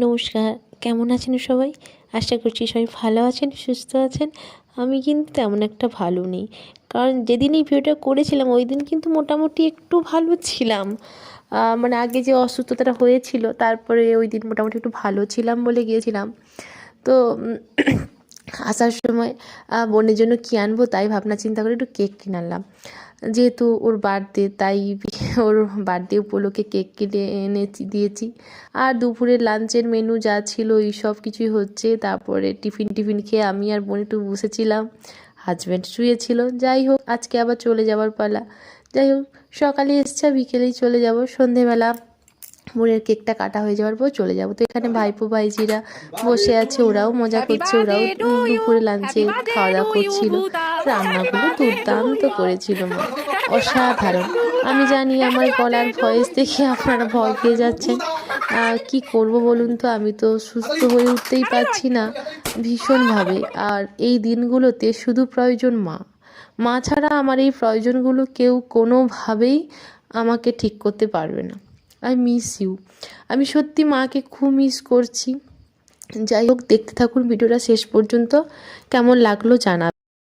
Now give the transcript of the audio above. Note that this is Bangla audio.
নমস্কার, কেমন আছেন সবাই? আশা করছি সবাই ভালো আছেন, সুস্থ আছেন। আমি কিন্তু তেমন একটা ভালো নেই, কারণ যেদিন এই ভিডিওটা করেছিলাম ওই দিন কিন্তু মোটামুটি একটু ভালো ছিলাম। মানে আগে যে অসুস্থতাটা হয়েছিল তারপরে ওই দিন মোটামুটি একটু ভালো ছিলাম বলে গিয়েছিলাম। তো আসার সময় বোনের জন্য কী আনবো তাই ভাবনা চিন্তা করে একটু কেক কিনে আনলাম, যেহেতু ওর বার্থডে তাই ওর বার্থডে উপলক্ষে কেক কিনে দিয়েছি। আর দুপুরে লাঞ্চের মেনু যা ছিল এই সব কিছুই হচ্ছে। তারপরে টিফিন খেয়ে আমি আর বোন একটু বসেছিলাম, হাজব্যান্ড শুয়েছিল। যাই হোক, আজকে আবার চলে যাওয়ার পালা। যাই হোক, সকালে এসছে, বিকেলেই চলে যাব। সন্ধেবেলা বোনের কেকটা কাটা হয়ে যাওয়ার পর চলে যাব। তো এখানে ভাইপো ভাইজিরা বসে আছে, ওরাও মজা করছে, ওরাও দুপুরে লাঞ্চে খাওয়া দাওয়া করছিল। রান্নাগুলো দুর্দান্ত করেছিল মা, অসাধারণ। আমি জানি আমার গলার ভয়েস দেখে আপনারা ভয় পেয়ে যাচ্ছেন, কি করব বলুন তো, আমি তো সুস্থ হয়ে উঠতেই পারছি না ভীষণভাবে। আর এই দিনগুলোতে শুধু প্রয়োজন মা, মা ছাড়া আমার এই প্রয়োজনগুলো কেউ কোনোভাবেই আমাকে ঠিক করতে পারবে না। I miss you. আমি সত্যি মাকে খুব মিস করছি। যাই হোক, দেখতে থাকুন ভিডিওটা শেষ পর্যন্ত, কেমন লাগলো জানাবেন।